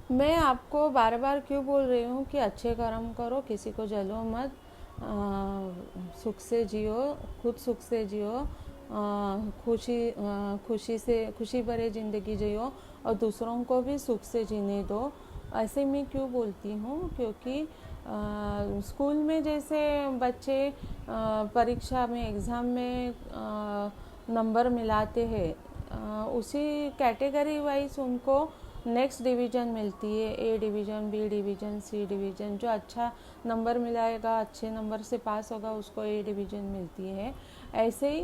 मैं आपको बार बार क्यों बोल रही हूँ कि अच्छे कर्म करो, किसी को जलो मत, सुख से जियो, खुद सुख से जियो, खुशी भरे ज़िंदगी जियो और दूसरों को भी सुख से जीने दो। ऐसे मैं क्यों बोलती हूँ, क्योंकि स्कूल में जैसे बच्चे परीक्षा में, एग्ज़ाम में नंबर मिलाते हैं, उसी कैटेगरी वाइज उनको नेक्स्ट डिवीज़न मिलती है। ए डिवीज़न, बी डिवीज़न, सी डिवीज़न। जो अच्छा नंबर मिलाएगा, अच्छे नंबर से पास होगा, उसको ए डिवीज़न मिलती है। ऐसे ही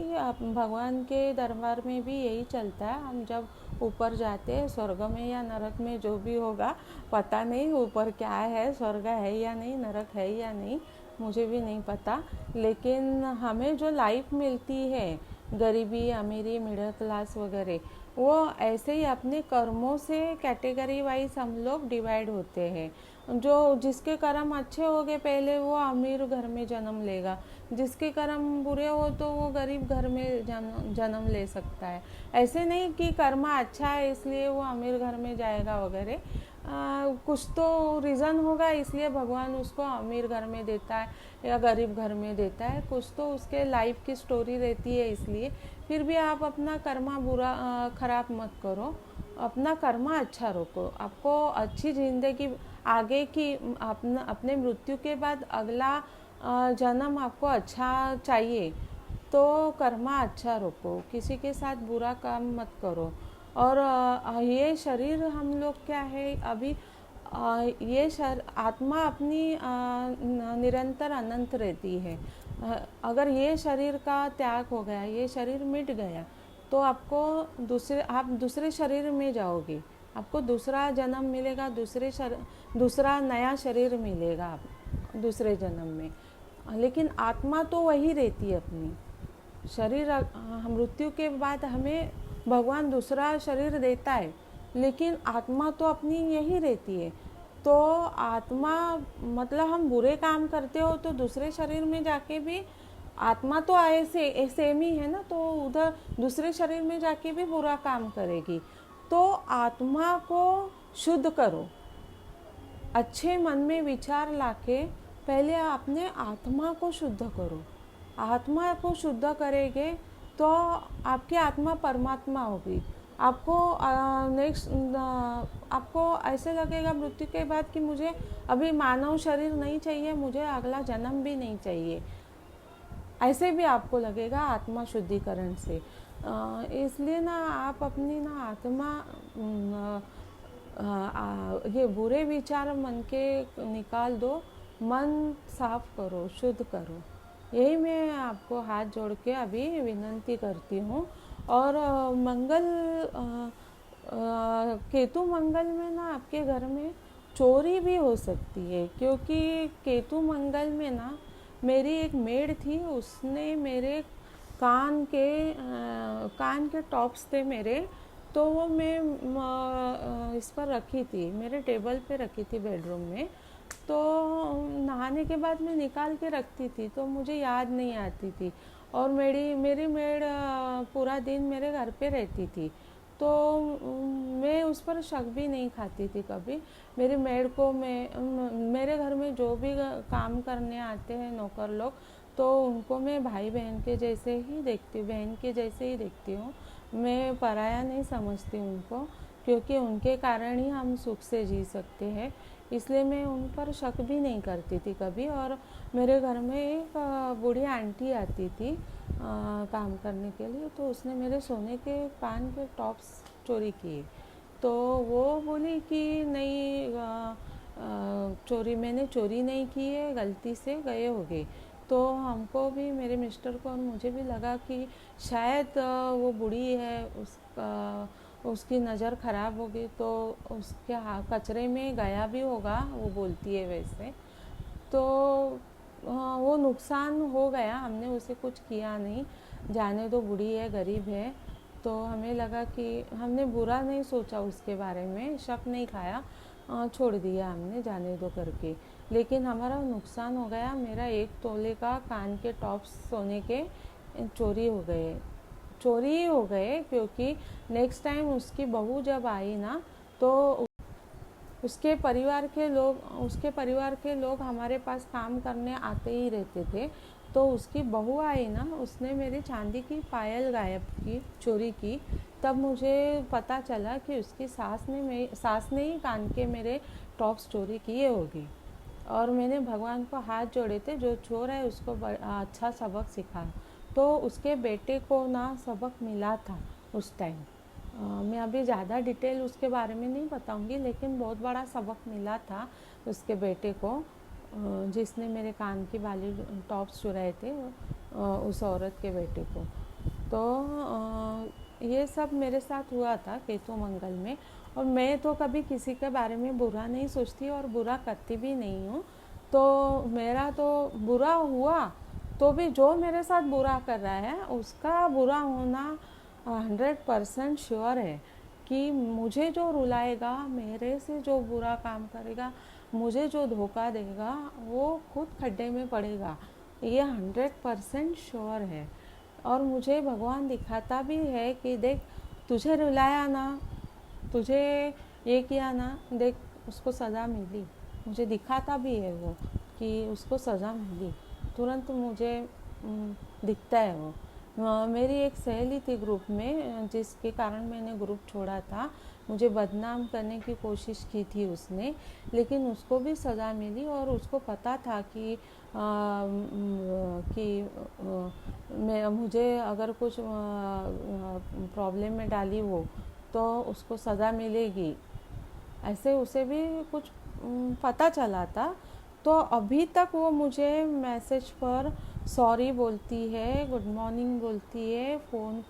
भगवान के दरबार में भी यही चलता है। हम जब ऊपर जाते हैं, स्वर्ग में या नरक में, जो भी होगा पता नहीं, ऊपर क्या है, स्वर्ग है या नहीं, नरक है या नहीं, मुझे भी नहीं पता। लेकिन हमें जो लाइफ मिलती है, गरीबी, अमीरी, मिडिल क्लास वगैरह, वो ऐसे ही अपने कर्मों से कैटेगरी वाइज हम लोग डिवाइड होते हैं। जो जिसके कर्म अच्छे हो गए पहले, वो अमीर घर में जन्म लेगा। जिसके कर्म बुरे हो तो वो गरीब घर में जन्म ले सकता है। ऐसे नहीं कि कर्म अच्छा है इसलिए वो अमीर घर में जाएगा वगैरह। कुछ तो रीज़न होगा, इसलिए भगवान उसको अमीर घर में देता है या गरीब घर में देता है। कुछ तो उसके लाइफ की स्टोरी रहती है। इसलिए फिर भी आप अपना कर्मा खराब मत करो, अपना कर्मा अच्छा रखो। आपको अच्छी ज़िंदगी आगे की, अपने मृत्यु के बाद अगला जन्म आपको अच्छा चाहिए, तो कर्मा अच्छा रखो, किसी के साथ बुरा काम मत करो। और ये शरीर हम लोग क्या है अभी, ये आत्मा अपनी निरंतर अनंत रहती है। अगर ये शरीर का त्याग हो गया, ये शरीर मिट गया, तो आपको आप दूसरे शरीर में जाओगे, आपको दूसरा जन्म मिलेगा, दूसरा नया शरीर मिलेगा आप दूसरे जन्म में। लेकिन आत्मा तो वही रहती है अपनी। शरीर मृत्यु के बाद हमें भगवान दूसरा शरीर देता है, लेकिन आत्मा तो अपनी यही रहती है। तो आत्मा मतलब हम बुरे काम करते हो तो दूसरे शरीर में जाके भी आत्मा तो ऐसे सेम ही है ना, तो उधर दूसरे शरीर में जाके भी बुरा काम करेगी। तो आत्मा को शुद्ध करो, अच्छे मन में विचार लाके पहले अपने आत्मा को शुद्ध करो। आत्मा को शुद्ध करेंगे तो आपकी आत्मा परमात्मा होगी। आपको नेक्स्ट आपको ऐसे लगेगा मृत्यु के बाद कि मुझे अभी मानव शरीर नहीं चाहिए, मुझे अगला जन्म भी नहीं चाहिए, ऐसे भी आपको लगेगा आत्मा शुद्धिकरण से। इसलिए ना आप अपनी ना आत्मा ये बुरे विचार मन के निकाल दो, मन साफ करो, शुद्ध करो। यही मैं आपको हाथ जोड़ के अभी विनंती करती हूँ। और केतु मंगल में ना आपके घर में चोरी भी हो सकती है, क्योंकि केतु मंगल में ना मेरी एक मेड थी, उसने मेरे कान के टॉप्स थे मेरे, तो वो मैं इस पर रखी थी, मेरे टेबल पे रखी थी बेडरूम में। तो नहाने के बाद मैं निकाल के रखती थी, तो मुझे याद नहीं आती थी। और मेरी मेड पूरा दिन मेरे घर पे रहती थी, तो मैं उस पर शक भी नहीं खाती थी कभी। मेरी मेड को मेरे घर में जो भी काम करने आते हैं नौकर लोग, तो उनको मैं भाई बहन के जैसे ही देखती हूँ, बहन के जैसे ही देखती हूँ। मैं पराया नहीं समझती उनको, क्योंकि उनके कारण ही हम सुख से जी सकते हैं। इसलिए मैं उन पर शक भी नहीं करती थी कभी। और मेरे घर में एक बूढ़ी आंटी आती थी काम करने के लिए, तो उसने मेरे सोने के कान के टॉप्स चोरी किए। तो वो बोली कि नहीं, मैंने चोरी नहीं की है, गलती से गए होंगे। तो हमको भी, मेरे मिस्टर को और मुझे भी लगा कि शायद वो बूढ़ी है, उसकी नज़र ख़राब होगी, तो उसके कचरे में गया भी होगा, वो बोलती है वैसे। तो वो नुकसान हो गया, हमने उसे कुछ किया नहीं, जाने दो, बूढ़ी है, गरीब है। तो हमें लगा कि हमने बुरा नहीं सोचा, उसके बारे में शक नहीं खाया, छोड़ दिया हमने, जाने दो करके। लेकिन हमारा नुकसान हो गया, मेरा 1 तोले का कान के टॉप्स सोने के चोरी ही हो गए, क्योंकि नेक्स्ट टाइम उसकी बहू जब आई ना, तो उसके परिवार के लोग हमारे पास काम करने आते ही रहते थे। तो उसकी बहू आई ना, उसने मेरी चांदी की पायल चोरी की। तब मुझे पता चला कि उसकी सास ने ही कान के मेरे टॉप्स चोरी किए होगी। और मैंने भगवान को हाथ जोड़े थे, जो चोर है उसको अच्छा सबक सिखा। तो उसके बेटे को ना सबक मिला था उस टाइम। मैं अभी ज़्यादा डिटेल उसके बारे में नहीं बताऊंगी, लेकिन बहुत बड़ा सबक मिला था उसके बेटे को, जिसने मेरे कान की बाली टॉप्स चुराए थे, उस औरत के बेटे को। तो ये सब मेरे साथ हुआ था केतु मंगल में। और मैं तो कभी किसी के बारे में बुरा नहीं सोचती और बुरा करती भी नहीं हूँ। तो मेरा तो बुरा हुआ तो भी जो मेरे साथ बुरा कर रहा है उसका बुरा होना 100% श्योर है कि मुझे जो रुलाएगा, मेरे से जो बुरा काम करेगा, मुझे जो धोखा देगा, वो खुद खड्डे में पड़ेगा। ये 100% श्योर है। और मुझे भगवान दिखाता भी है कि देख, तुझे रुलाया ना, तुझे ये किया ना, देख उसको सज़ा मिली। मुझे दिखाता भी है वो कि उसको सज़ा मिली, तुरंत मुझे दिखता है वो। मेरी एक सहेली थी ग्रुप में, जिसके कारण मैंने ग्रुप छोड़ा था। मुझे बदनाम करने की कोशिश की थी उसने, लेकिन उसको भी सज़ा मिली। और उसको पता था कि मुझे अगर कुछ प्रॉब्लम में डाली वो, तो उसको सज़ा मिलेगी, ऐसे उसे भी कुछ पता चला था। तो अभी तक वो मुझे मैसेज पर सॉरी बोलती है, गुड मॉर्निंग बोलती है, फ़ोन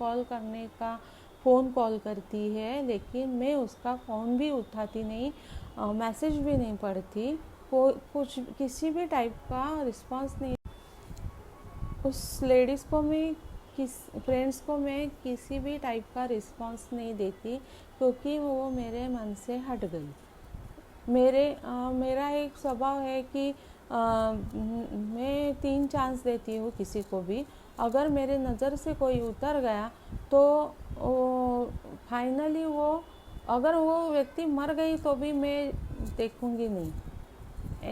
कॉल करती है, लेकिन मैं उसका फ़ोन भी उठाती नहीं, मैसेज भी नहीं पढ़ती, कुछ किसी भी टाइप का रिस्पांस नहीं। उस लेडीज़ को मैं फ्रेंड्स को मैं किसी भी टाइप का रिस्पांस नहीं देती, क्योंकि वो मेरे मन से हट गई। मेरा एक स्वभाव है कि मैं 3 चांस देती हूँ किसी को भी। अगर मेरे नज़र से कोई उतर गया तो फाइनली अगर वो व्यक्ति मर गई तो भी मैं देखूँगी नहीं।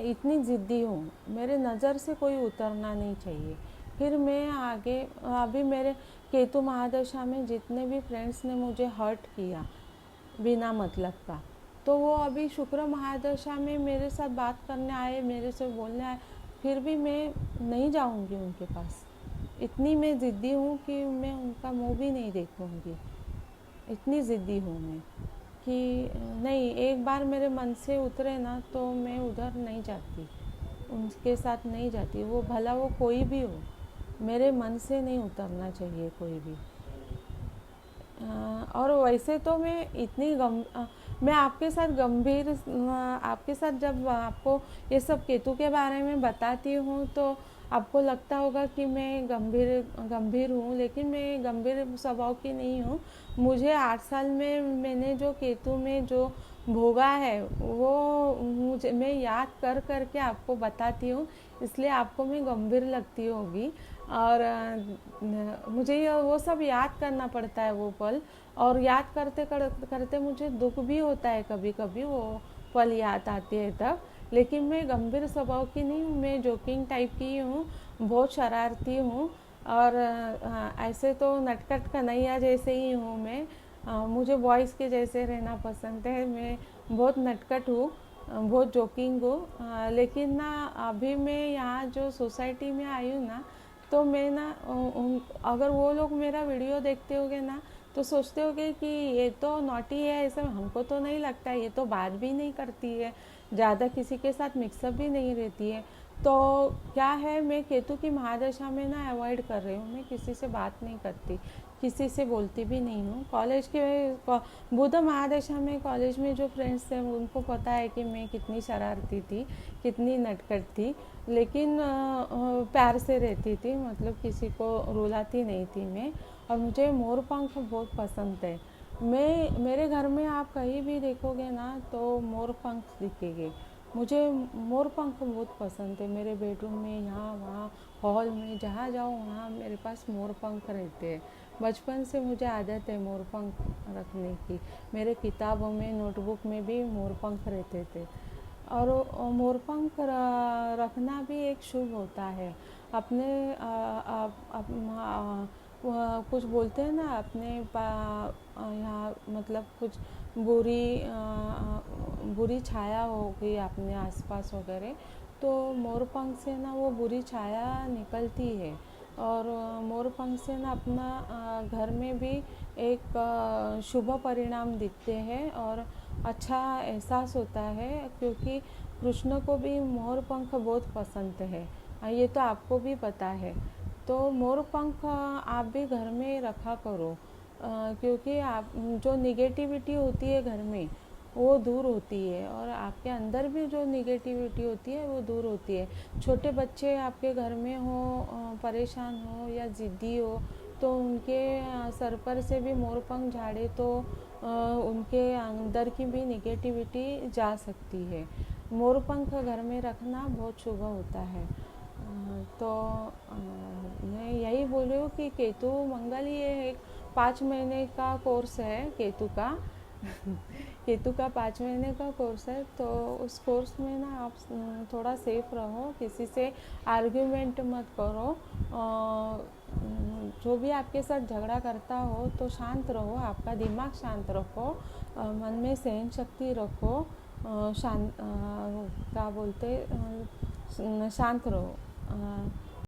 इतनी ज़िद्दी हूँ, मेरे नज़र से कोई उतरना नहीं चाहिए। फिर मैं आगे, अभी मेरे केतु महादशा में जितने भी फ्रेंड्स ने मुझे हर्ट किया बिना मतलब का, तो वो अभी शुक्र महादशा में मेरे साथ बात करने आए, मेरे से बोलने आए, फिर भी मैं नहीं जाऊंगी उनके पास। इतनी मैं ज़िद्दी हूँ कि मैं उनका मुंह भी नहीं देखूंगी। इतनी ज़िद्दी हूँ मैं कि नहीं, एक बार मेरे मन से उतरे ना तो मैं उधर नहीं जाती, उनके साथ नहीं जाती। वो भला वो कोई भी हो, मेरे मन से नहीं उतरना चाहिए कोई भी। और वैसे तो मैं आपके साथ जब आपको ये सब केतु के बारे में बताती हूँ तो आपको लगता होगा कि मैं गंभीर हूँ, लेकिन मैं गंभीर स्वभाव की नहीं हूँ। मुझे 8 साल में मैंने जो केतु में जो भोगा है वो मैं याद कर करके आपको बताती हूँ, इसलिए आपको मैं गंभीर लगती होगी। और मुझे वो सब याद करना पड़ता है वो पल, और याद करते करते मुझे दुख भी होता है कभी कभी, वो पल याद आती है तब। लेकिन मैं गंभीर स्वभाव की नहीं हूँ, मैं जोकिंग टाइप की हूँ, बहुत शरारती हूँ। और ऐसे तो नटखट कन्हैया जैसे ही हूँ मैं। मुझे बॉयज़ के जैसे रहना पसंद है, मैं बहुत नटखट हूँ, बहुत जोकिंग हूँ। लेकिन ना अभी मैं यहाँ जो सोसाइटी में आई हूँ ना, तो मैं ना अगर वो लोग मेरा वीडियो देखते होंगे ना तो सोचते होंगे कि ये तो नॉटी है, ऐसा हमको तो नहीं लगता, ये तो बात भी नहीं करती है, ज़्यादा किसी के साथ मिक्सअप भी नहीं रहती है। तो क्या है, मैं केतु की महादशा में ना अवॉइड कर रही हूँ, मैं किसी से बात नहीं करती, किसी से बोलती भी नहीं हूँ। बुध महादशा में कॉलेज में जो फ्रेंड्स थे उनको पता है कि मैं कितनी शरारती थी, कितनी नटखट थी, लेकिन प्यार से रहती थी, मतलब किसी को रुलाती नहीं थी मैं। और मुझे मोर पंख बहुत पसंद है। मेरे घर में आप कहीं भी देखोगे ना तो मोर पंख दिखेंगे। मुझे मोर पंख बहुत पसंद है। मेरे बेडरूम में, यहाँ वहाँ, हॉल में, जहाँ जाओ वहाँ मेरे पास मोर पंख रहते हैं। बचपन से मुझे आदत है मोर पंख रखने की। मेरे किताबों में, नोटबुक में भी मोर पंख रहते थे। और मोर पंख रखना भी एक शुभ होता है। अपने कुछ बोलते हैं ना, अपने यहाँ मतलब कुछ बुरी छाया हो गई अपने आसपास वगैरह, तो मोर पंख से ना वो बुरी छाया निकलती है। और मोर पंख से ना अपना घर में भी एक शुभ परिणाम दिखते हैं और अच्छा एहसास होता है, क्योंकि कृष्ण को भी मोर पंख बहुत पसंद है। ये तो आपको भी पता है। तो मोर पंख आप भी घर में रखा करो, क्योंकि आप जो निगेटिविटी होती है घर में वो दूर होती है, और आपके अंदर भी जो निगेटिविटी होती है वो दूर होती है। छोटे बच्चे आपके घर में हो, परेशान हो या ज़िद्दी हो, तो उनके सर पर से भी मोर पंख झाड़े तो उनके अंदर की भी निगेटिविटी जा सकती है। मोर पंख घर में रखना बहुत शुभ होता है। तो मैं यही बोल रही हूँ कि केतु मंगल ये एक 5 महीने का कोर्स है केतु का। केतु का 5 महीने का कोर्स है, तो उस कोर्स में ना आप थोड़ा सेफ रहो, किसी से आर्ग्यूमेंट मत करो। जो भी आपके साथ झगड़ा करता हो तो शांत रहो, आपका दिमाग शांत रखो, मन में सहन शक्ति रखो, शांत क्या बोलते शांत रहो।